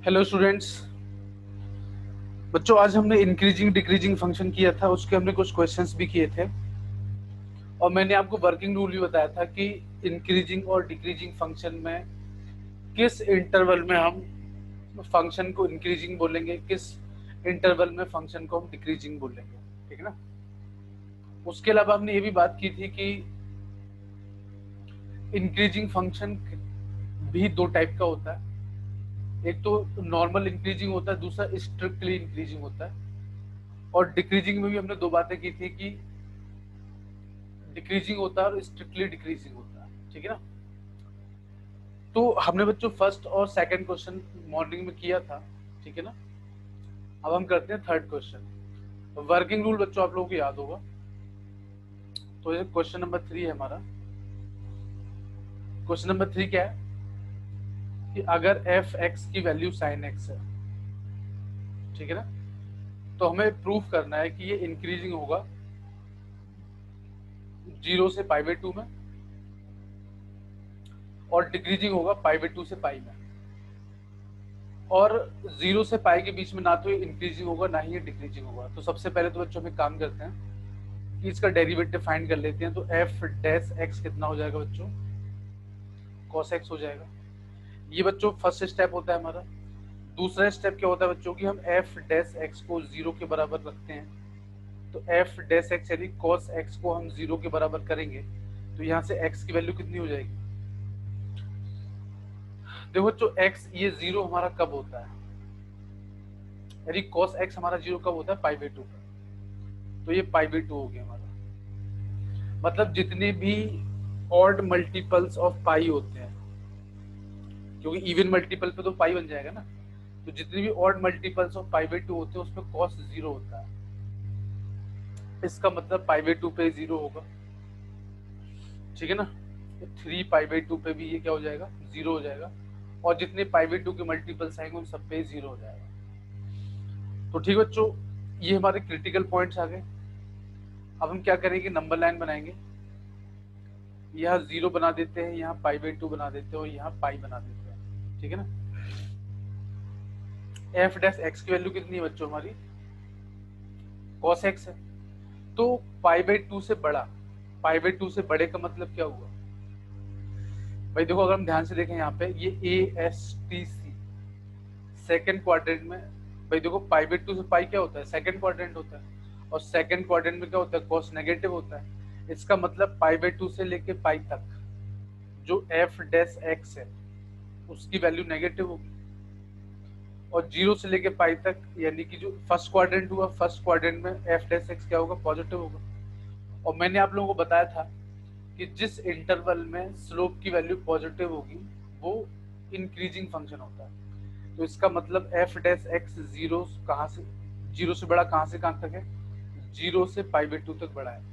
Hello students. बच्चों, आज हमने इंक्रीजिंग डिक्रीजिंग फंक्शन किया था, उसके हमने कुछ क्वेश्चंस भी किए थे और मैंने आपको वर्किंग रूल भी बताया था कि इंक्रीजिंग और डिक्रीजिंग फंक्शन में किस इंटरवल में हम फंक्शन को इंक्रीजिंग बोलेंगे, किस इंटरवल में फंक्शन को हम डिक्रीजिंग बोलेंगे। ठीक है ना। उसके अलावा हमने ये भी बात की थी कि इंक्रीजिंग फंक्शन भी दो टाइप का होता है। एक तो नॉर्मल इंक्रीजिंग होता है, दूसरा स्ट्रिक्टली इंक्रीजिंग होता है। और डिक्रीजिंग में भी हमने दो बातें की थी कि डिक्रीजिंग होता है और स्ट्रिक्टली डिक्रीजिंग होता है। ठीक है ना। तो हमने बच्चों फर्स्ट और सेकंड क्वेश्चन मॉर्निंग में किया था। ठीक है ना। अब हम करते हैं थर्ड क्वेश्चन। वर्किंग रूल बच्चों आप लोगों को याद होगा। तो ये क्वेश्चन नंबर 3 है हमारा। क्वेश्चन नंबर 3 क्या है कि अगर एफ एक्स की वैल्यू साइन एक्स है, ठीक है ना, तो हमें प्रूफ करना है कि ये इंक्रीजिंग होगा 0 से पाई बाई 2 में और डिक्रीजिंग होगा पाई बाई 2 से पाई में। और 0 से पाई के बीच में ना तो ये इंक्रीजिंग होगा ना ही ये डिक्रीजिंग होगा। तो सबसे पहले तो बच्चों हम एक काम करते हैं कि इसका डेरिवेटिव फाइंड कर लेते हैं। तो एफ डैश एक्स कितना हो जाएगा बच्चों? कॉस एक्स हो जाएगा। ये बच्चों फर्स्ट स्टेप होता है हमारा। दूसरा स्टेप क्या होता है बच्चों की, हम एफ डैश एक्स को 0 के बराबर रखते हैं। तो एफ डैश एक्स यानी कॉस एक्स को हम 0 के बराबर करेंगे तो यहाँ से एक्स की वैल्यू कितनी हो जाएगी? देखो बच्चों, एक्स ये 0 हमारा कब होता है, यानी कॉस एक्स हमारा 0 कब होता है? पाई बाई 2 पर। तो ये पाई बाई 2 हो गया हमारा। मतलब जितने भी ऑड मल्टीपल्स ऑफ पाई होते हैं, क्योंकि इवन मल्टीपल पे तो पाई बन जाएगा ना, तो जितने भी odd multiples of pi by 2 होते हैं उसमें कॉस 0 होता है। इसका मतलब पाई बाई 2 पे 0 होगा। ठीक है ना। 3 पाई बाई 2 पे भी ये क्या हो जाएगा? 0 हो जाएगा। और जितने पाई बाई 2 के मल्टीपल्स आएंगे उन सब पे 0 हो जाएगा। तो ठीक बच्चों, ये हमारे क्रिटिकल पॉइंट्स आ गए। अब हम क्या करेंगे, नंबर लाइन बनाएंगे। यहाँ 0 बना देते हैं, यहाँ पाई बाई 2 बना देते हैं और यहाँ पाई बना देते हैं। ठीक है ना। एफ डैश एक्स की वैल्यू कितनी है बच्चों हमारी? कॉस एक्स है। तो पाई बाई 2 से बड़ा, पाई बाई 2 से बड़े का मतलब क्या हुआ भाई? देखो अगर हम ध्यान से देखें यहाँ पे ये A S T C second quadrant में, भाई देखो पाई बाई 2 से पाई क्या होता है? सेकेंड क्वाड्रेंट होता है। और सेकेंड क्वाड्रेंट में क्या होता है? कॉस नेगेटिव होता है। इसका मतलब पाई बाई 2 से लेके पाई तक जो एफ डैश एक्स है उसकी वैल्यू नेगेटिव होगी। और 0 से लेके पाई तक यानी कि जो फर्स्ट क्वाड्रेंट हुआ, फर्स्ट क्वाड्रेंट में एफ डैश एक्स क्या होगा? पॉजिटिव होगा। और मैंने आप लोगों को बताया था कि जिस इंटरवल में स्लोप की वैल्यू पॉजिटिव होगी वो इंक्रीजिंग फंक्शन होता है। तो इसका मतलब एफ डैश एक्स 0 कहाँ से, 0 से बड़ा कहाँ से कहाँ तक है? 0 से पाई बाई 2 तक बड़ा है।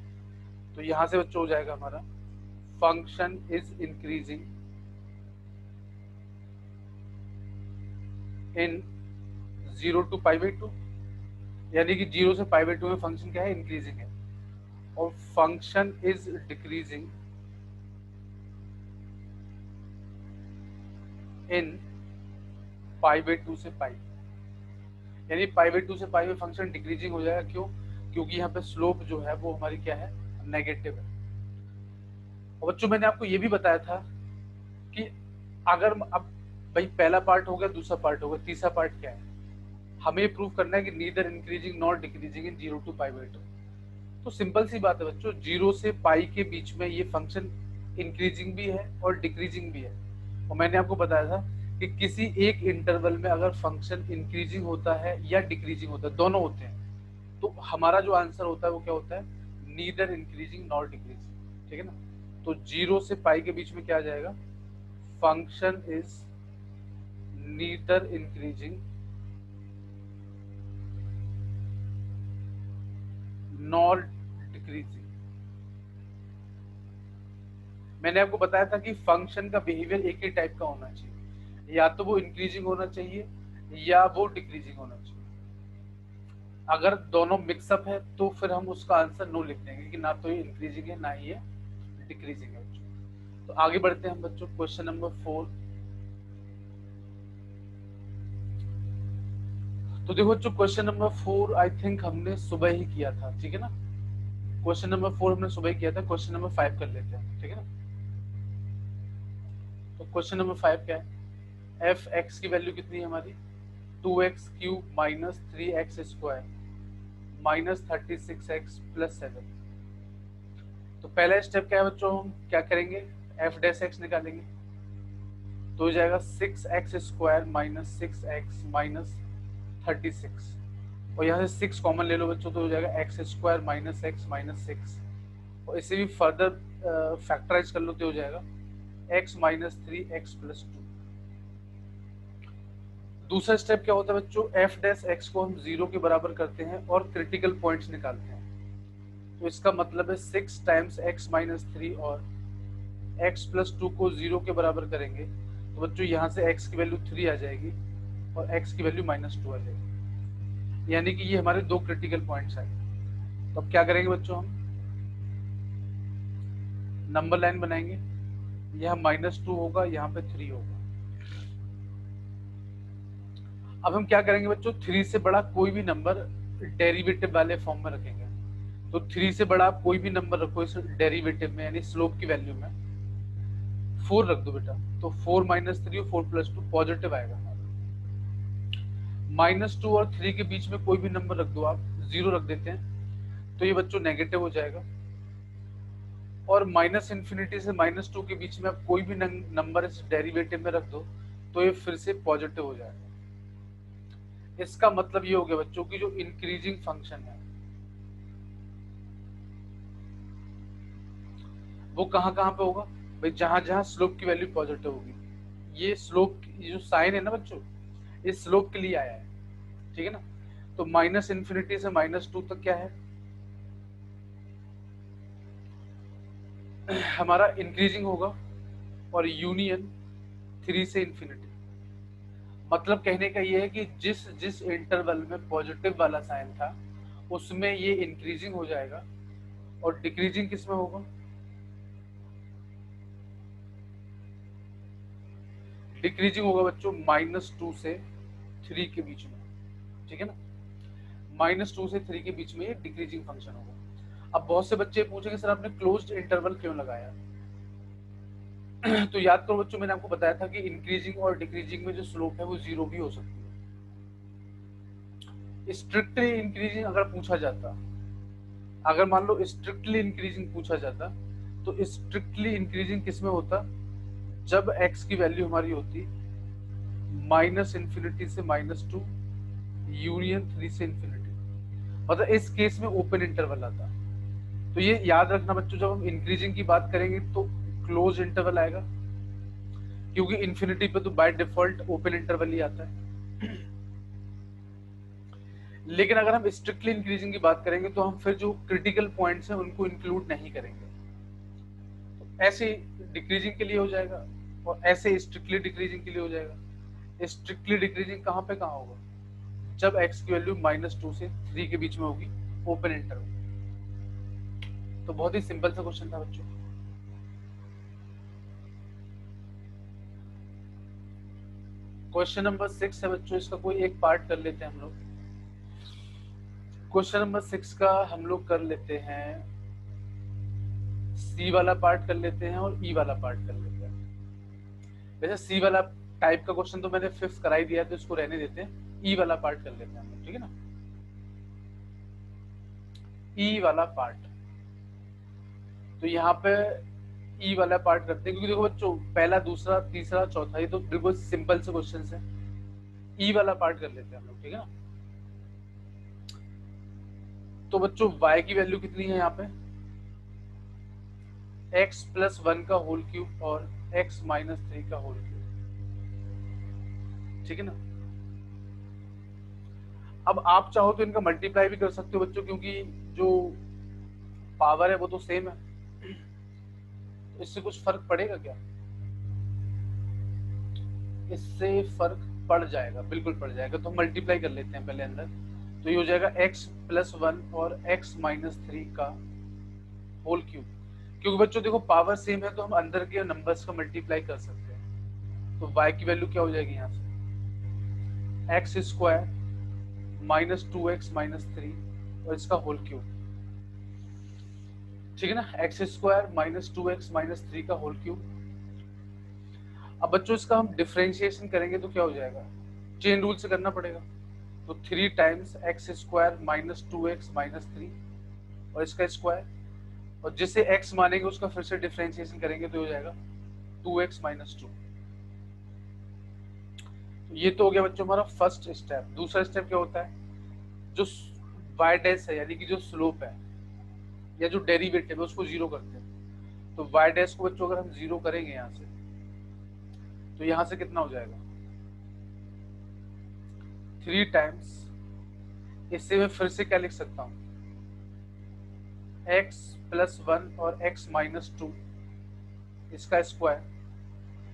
तो यहाँ से बच्चों हो जाएगा हमारा function is increasing in 0 to pi by 2, यानी कि 0 से पाई बाई 2 में फंक्शन क्या है? इंक्रीजिंग है। और function is decreasing in pi by 2 से पाई, यानी पाई बाई 2 से पाई में फंक्शन डिक्रीजिंग हो जाएगा। क्यों? क्योंकि यहाँ पे स्लोप जो है वो हमारी क्या है? नेगेटिव है। और बच्चों मैंने आपको ये भी बताया था कि अगर अब भाई पहला पार्ट हो गया, दूसरा पार्ट हो गया, तीसरा पार्ट क्या है? हमें प्रूव करना है कि neither increasing not decreasing in 0 to pi by 2। तो सिंपल सी बात है बच्चों, 0 से पाई के बीच में ये फंक्शन इंक्रीजिंग भी है और डिक्रीजिंग भी है। और मैंने आपको बताया था कि किसी एक इंटरवल में अगर फंक्शन इंक्रीजिंग होता है या डिक्रीजिंग होता है, दोनों होते हैं, तो हमारा जो आंसर होता है वो क्या होता है? Neither increasing not decreasing. ठीक है ना। तो 0 से पाई के बीच में क्या आ जाएगा? Function is neither increasing not decreasing. मैंने आपको बताया था कि फंक्शन का बिहेवियर एक ही टाइप का होना चाहिए, या तो वो इंक्रीजिंग होना चाहिए या वो डिक्रीजिंग होना चाहिए। अगर दोनों मिक्सअप है तो फिर हम उसका आंसर नो लिख देंगे कि ना तो ये इंक्रीजिंग है ना ही ये डिक्रीजिंग है बच्चों। तो आगे बढ़ते हैं हम बच्चों, क्वेश्चन नंबर 4। तो देखो बच्चों क्वेश्चन नंबर 4 आई थिंक हमने सुबह ही किया था, ठीक है ना। क्वेश्चन नंबर 4 हमने सुबह ही किया था। क्वेश्चन नंबर 5 कर लेते हैं, ठीक है ना। तो क्वेश्चन नंबर 5 क्या है, एफ एक्स की वैल्यू कितनी है हमारी, 2x³ minus 3x² minus 36x plus 7। तो पहला स्टेप क्या है बच्चों, हम क्या करेंगे, एफ डैश एक्स निकालेंगे। तो हो जाएगा 6x² माइनस 6x माइनस 36, और यहाँ से 6 कॉमन ले लो बच्चों, तो हो जाएगा x² माइनस x माइनस 6, और इसे भी फर्दर फैक्टराइज कर लो तो हो जाएगा x माइनस 3x प्लस 2। दूसरा स्टेप क्या होता है बच्चों, एफ डैश एक्स को हम 0 के बराबर करते हैं और क्रिटिकल पॉइंट्स निकालते हैं। तो इसका मतलब है 6 टाइम्स x माइनस 3 और x प्लस 2 को 0 के बराबर करेंगे तो बच्चों यहाँ से x की वैल्यू 3 आ जाएगी और x की वैल्यू -2 आ जाएगी, यानी कि ये हमारे दो क्रिटिकल पॉइंट्स आए। तो अब क्या करेंगे बच्चों, हम नंबर लाइन बनाएंगे, यहाँ -2 होगा, यहाँ पे 3 होगा। अब हम क्या करेंगे बच्चों, 3 से बड़ा कोई भी नंबर डेरिवेटिव वाले फॉर्म में रखेंगे। तो 3 से बड़ा आप कोई भी नंबर रखो इस डेरिवेटिव में, यानी स्लोप की वैल्यू में 4 रख दो बेटा, तो 4 माइनस 3 और 4 प्लस 2 पॉजिटिव आएगा। -2 और 3 के बीच में कोई भी नंबर रख दो आप, 0 रख देते हैं तो ये बच्चों नेगेटिव हो जाएगा। और -∞ से -2 के बीच में आप कोई भी नंबर इस डेरिवेटिव में रख दो तो ये फिर से पॉजिटिव हो जाएगा। इसका मतलब ये हो गया बच्चों की जो इंक्रीजिंग फंक्शन है वो कहां कहां पे होगा भाई, जहां जहां स्लोप की वैल्यू पॉजिटिव होगी। ये स्लोप जो साइन है ना बच्चों, ये स्लोप के लिए आया है, ठीक है ना। तो -∞ से -2 तक क्या है हमारा इंक्रीजिंग होगा, और यूनियन 3 से ∞। मतलब कहने का ये है कि जिस जिस इंटरवल में पॉजिटिव वाला साइन था उसमें ये इंक्रीजिंग हो जाएगा, और डिक्रीजिंग किस में होगा, डिक्रीजिंग होगा बच्चों -2 से 3 के बीच में, ठीक है ना। -2 से 3 के बीच में ये डिक्रीजिंग फंक्शन होगा। अब बहुत से बच्चे पूछेंगे सर आपने क्लोज्ड इंटरवल क्यों लगाया तो याद करो बच्चों, मैंने आपको बताया था कि इंक्रीजिंग और डिक्रीजिंग में जो स्लोप है वो 0 भी हो सकती है। स्ट्रिक्टली इंक्रीजिंग अगर पूछा जाता, अगर मान लो स्ट्रिक्टली इंक्रीजिंग पूछा जाता तो स्ट्रिक्टली इंक्रीजिंग किस में होता, जब x की वैल्यू हमारी होती -∞ से -2 यूनियन 3 से ∞, मतलब इस केस में ओपन इंटरवल आता। तो ये याद रखना बच्चों, जब हम इंक्रीजिंग की बात करेंगे तो क्लोज इंटरवल आएगा, क्योंकि इन्फिनिटी पे तो बाय डिफॉल्ट ओपन इंटरवल ही आता है। लेकिन अगर हम स्ट्रिक्टली इंक्रीजिंग की बात करेंगे तो हम फिर जो क्रिटिकल पॉइंट्स हैं उनको इंक्लूड नहीं करेंगे। तो ऐसे डिक्रीजिंग के लिए हो जाएगा और ऐसे स्ट्रिक्टली डिक्रीजिंग के लिए हो जाएगा। स्ट्रिक्टली डिक्रीजिंग कहाँ पे कहाँ होगा, जब x की वैल्यू -2 से 3 के बीच में होगी, ओपन इंटरवल। तो बहुत ही सिंपल सा क्वेश्चन था बच्चों। क्वेश्चन नंबर 6 है बच्चों, इसका कोई एक पार्ट कर लेते हैं हम लोग। क्वेश्चन नंबर 6 का हम लोग कर लेते हैं, सी वाला पार्ट कर लेते हैं और ई वाला पार्ट कर लेते हैं। वैसे सी वाला टाइप का क्वेश्चन तो मैंने फिक्स करा ही दिया है तो इसको रहने देते हैं, ई वाला पार्ट कर लेते हैं हम लोग, ठीक है ना। ई वाला पार्ट, तो यहाँ पे ई वाला पार्ट करते हैं, क्योंकि देखो बच्चों पहला दूसरा तीसरा चौथा ये तो बिल्कुल सिंपल से क्वेश्चन है। ई वाला पार्ट कर लेते हैं हम लोग, ठीक है ना। तो बच्चों y की वैल्यू कितनी है यहाँ पे, x प्लस 1 का होल क्यूब और x माइनस 3 का होल क्यूब, ठीक है ना। अब आप चाहो तो इनका मल्टीप्लाई भी कर सकते हो बच्चों, क्योंकि जो पावर है वो तो सेम है, तो इससे कुछ फर्क पड़ेगा क्या, इससे फर्क पड़ जाएगा, बिल्कुल पड़ जाएगा। तो मल्टीप्लाई कर लेते हैं पहले अंदर, तो ये हो जाएगा x प्लस 1 और x माइनस 3 का होल क्यूब। क्योंकि बच्चों देखो पावर सेम है तो हम अंदर के नंबर्स का मल्टीप्लाई कर सकते हैं। तो y की वैल्यू क्या हो जाएगी यहाँ से, x स्क्वायर -2x-3 और इसका होल क्यूब, ठीक है ना, x² -2x-3 का होल क्यूब। अब बच्चों इसका हम डिफरेंशिएशन करेंगे तो क्या हो जाएगा, चेन रूल से करना पड़ेगा, तो 3 टाइम्स x² -2x-3 और इसका स्क्वायर, और जिसे x मानेंगे उसका फिर से डिफरेंशिएशन करेंगे तो हो जाएगा 2x - 2। तो ये तो हो गया बच्चों हमारा फर्स्ट स्टेप। दूसरा स्टेप क्या होता है, जो y डैश है यानी कि जो स्लोप है या जो डेरिवेटिव है उसको जीरो करते हैं। तो y डैश को बच्चों अगर हम जीरो करेंगे यहाँ से, तो यहाँ से कितना हो जाएगा 3 टाइम्स, इससे मैं फिर से क्या लिख सकता हूँ x + 1 और x - 2 इसका स्क्वायर,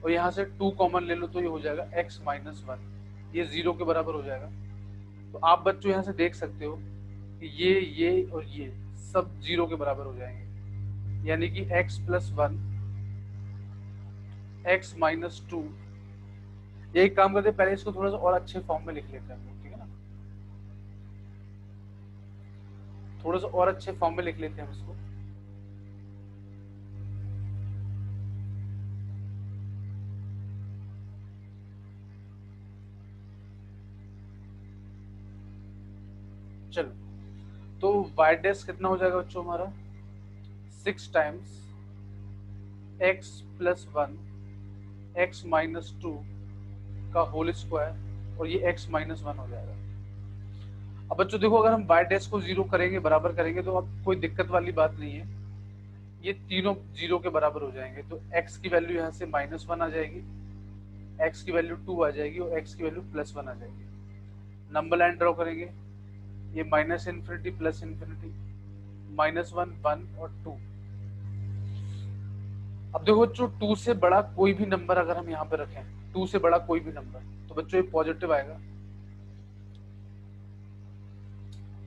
और यहाँ से 2 कॉमन ले लो तो ये हो जाएगा x - 1, ये 0 के बराबर हो जाएगा। तो आप बच्चों यहाँ से देख सकते हो कि ये और ये सब 0 के बराबर हो जाएंगे, यानी कि x + 1 x - 2। ये एक काम करते हैं, पहले इसको थोड़ा सा और अच्छे फॉर्म में लिख लेते हैं, ठीक है ना, थोड़ा सा और अच्छे फॉर्म में लिख लेते हैं हम इसको। चलो, तो y डैश कितना हो जाएगा बच्चों हमारा 6 टाइम्स x + 1 x - 2 का होल स्क्वायर, और ये x - 1 हो जाएगा। अब बच्चों देखो, अगर हम y डैश को 0 करेंगे, बराबर करेंगे, तो अब कोई दिक्कत वाली बात नहीं है, ये तीनों 0 के बराबर हो जाएंगे। तो x की वैल्यू यहाँ से -1 आ जाएगी, x की वैल्यू 2 आ जाएगी और x की वैल्यू +1 आ जाएगी। नंबर लाइन ड्रॉ करेंगे, ये -∞ +∞, -1 1 और 2। अब देखो बच्चों, 2 से बड़ा कोई भी नंबर अगर हम यहाँ पे रखें, 2 से बड़ा कोई भी नंबर, तो बच्चों ये पॉजिटिव आएगा।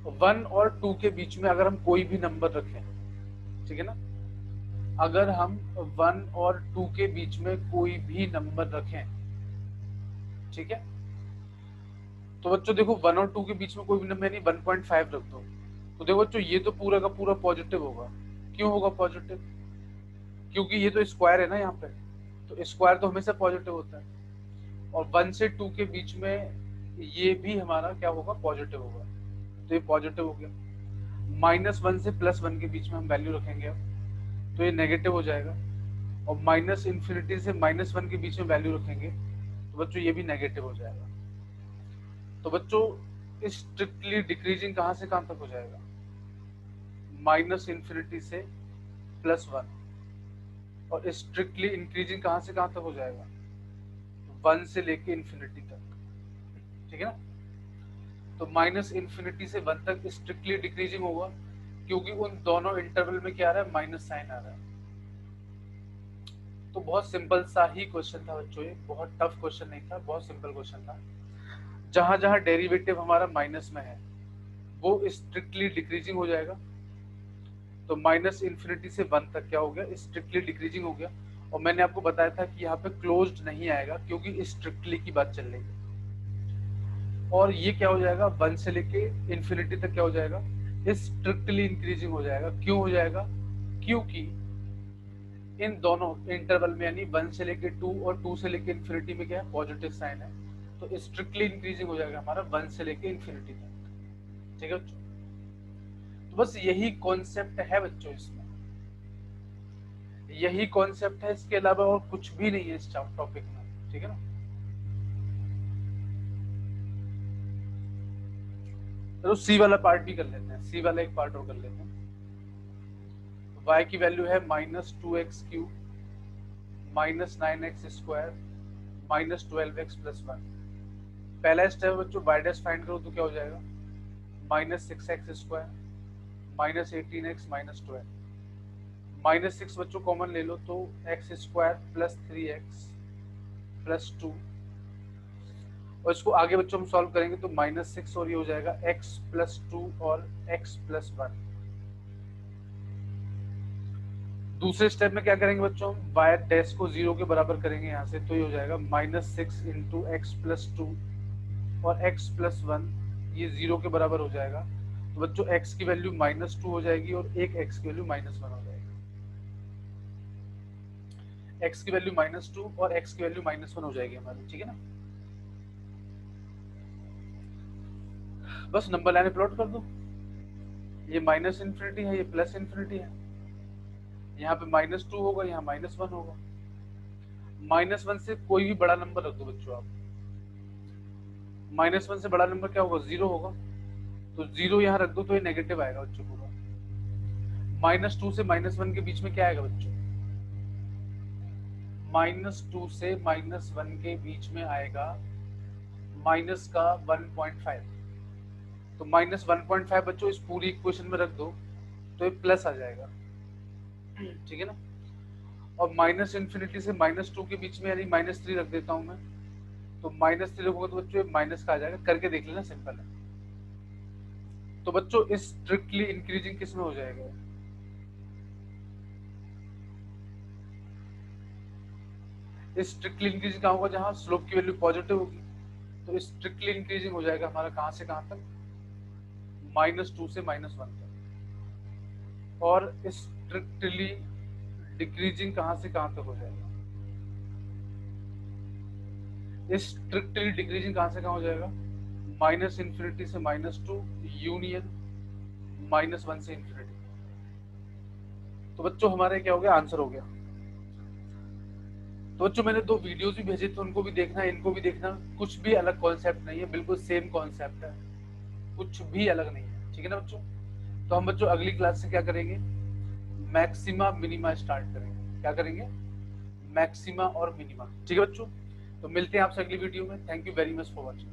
1 और 2 के बीच में अगर हम कोई भी नंबर रखें, ठीक है ना, अगर हम 1 और 2 के बीच में कोई भी नंबर रखें, ठीक है, तो बच्चों देखो 1 और 2 के बीच में कोई भी नंबर यानी 1.5 रख दो, तो देखो बच्चों ये तो पूरा का पूरा पॉजिटिव होगा। क्यों होगा पॉजिटिव, क्योंकि ये तो स्क्वायर है ना यहाँ पे, तो स्क्वायर तो हमेशा पॉजिटिव होता है। और 1 से 2 के बीच में ये भी हमारा क्या होगा, पॉजिटिव होगा, तो ये पॉजिटिव हो गया। -1 से +1 के बीच में हम वैल्यू रखेंगे अब, तो ये नेगेटिव हो जाएगा। और -∞ से -1 के बीच में वैल्यू रखेंगे, तो बच्चों ये भी नेगेटिव हो जाएगा। तो बच्चों स्ट्रिक्टली डिक्रीजिंग कहाँ से कहाँ तक हो जाएगा, -∞ से +1, और स्ट्रिक्टली इंक्रीजिंग कहाँ से कहाँ तक हो जाएगा, 1 से लेके इन्फिनिटी तक, ठीक है ना। तो -∞ से 1 तक स्ट्रिक्टली डिक्रीजिंग होगा, क्योंकि उन दोनों इंटरवल में क्या आ रहा है, माइनस साइन आ रहा है। तो बहुत सिंपल सा ही क्वेश्चन था बच्चों, ये बहुत टफ क्वेश्चन नहीं था, बहुत सिंपल क्वेश्चन था। जहां जहां डेरिवेटिव हमारा माइनस में है वो स्ट्रिक्टली डिक्रीजिंग हो जाएगा। तो -∞ से 1 तक क्या हो गया, स्ट्रिक्टली डिक्रीजिंग हो गया। और मैंने आपको बताया था कि यहाँ पे क्लोज्ड नहीं आएगा, क्योंकि स्ट्रिक्टली की बात चल रही है। और ये क्या हो जाएगा, 1 से लेके इन्फिनिटी तक क्या हो जाएगा, स्ट्रिक्टली इंक्रीजिंग हो जाएगा। क्यों हो जाएगा, क्योंकि इन दोनों इंटरवल में यानी 1 से लेके 2 और 2 से लेके इन्फिनिटी में क्या है, पॉजिटिव साइन है, तो स्ट्रिक्टली इंक्रीजिंग हो जाएगा हमारा 1 से लेके इन्फिनिटी तक, ठीक है बच्चों। तो बस यही कॉन्सेप्ट है बच्चों, इसमें यही कॉन्सेप्ट है, इसके अलावा और कुछ भी नहीं है इस टॉपिक में, ठीक है ना। चलो सी वाला पार्ट भी कर लेते हैं, सी वाला एक पार्ट और कर लेते हैं। y की वैल्यू है -2x³ -9x² -12x + 1। पहला स्टेप बच्चों y डैश फाइंड करो, तो क्या हो जाएगा, -6x² -18x -12। -6 बच्चों कॉमन ले लो, तो x² + 3x + 2, और इसको आगे बच्चों हम सॉल्व करेंगे तो -6 और ये हो जाएगा x + 2 और x + 1। दूसरे स्टेप में क्या करेंगे बच्चों, हम y डैश को 0 के बराबर करेंगे यहाँ से, तो ये हो जाएगा -6 × x + 2 और x + 1, ये 0 के बराबर हो जाएगा। तो बच्चों x की वैल्यू -2 हो जाएगी और एक x की वैल्यू -1 हो जाएगी। x की वैल्यू -2 और x की वैल्यू -1 हो जाएगी हमारी, ठीक है ना। बस नंबर लाइन प्लॉट कर दो, ये माइनस इन्फिनिटी है, ये प्लस इन्फिनिटी है, यहाँ पे -2 होगा, यहाँ -1 होगा। -1 से कोई भी बड़ा नंबर रख दो बच्चों आप, -1 से बड़ा नंबर क्या होगा, 0 होगा, तो 0 यहाँ रख दो तो ये नेगेटिव आएगा बच्चों को। -2 से -1 के बीच में क्या आएगा बच्चों, -2 से -1 के बीच में आएगा माइनस का 1.5। तो -1.5 बच्चों इस पूरी इक्वेशन में रख दो तो ये प्लस आ जाएगा, ठीक है ना। और -इन्फिनिटी से -2 के बीच में यानी -3 रख देता हूं मैं, तो -3 रखोगे तो बच्चों माइनस का आ जाएगा, करके देख लेना, सिंपल है। तो बच्चों इस स्ट्रिक्टली इंक्रीजिंग किस में हो जाएगा, इस स्ट्रिक्टली इंक्रीजिंग कहाँ होगा, जहां स्लोप की वैल्यू पॉजिटिव होगी। तो स्ट्रिक्टली इंक्रीजिंग हो जाएगा हमारा कहां से कहां तक, -2 से -1 तक। और स्ट्रिक्टली डिक्रीजिंग कहां से कहां तक हो जाएगा, स्ट्रिक्टली डिक्रीजिंग कहां से कहां हो जाएगा, -इन्फिनिटी से -2 यूनियन -1 से इन्फिनिटी। तो बच्चों हमारे क्या हो गया, आंसर हो गया। तो बच्चों मैंने 2 वीडियोस भी भेजे थे, उनको भी देखना, इनको भी देखना। कुछ भी अलग कॉन्सेप्ट नहीं है, बिल्कुल सेम कॉन्सेप्ट है, कुछ भी अलग नहीं है, ठीक है ना बच्चों। तो हम बच्चों अगली क्लास से क्या करेंगे, मैक्सिमा मिनिमा स्टार्ट करेंगे। क्या करेंगे, मैक्सिमा और मिनिमा, ठीक है बच्चों। तो मिलते हैं आपसे अगली वीडियो में। Thank you very much for watching.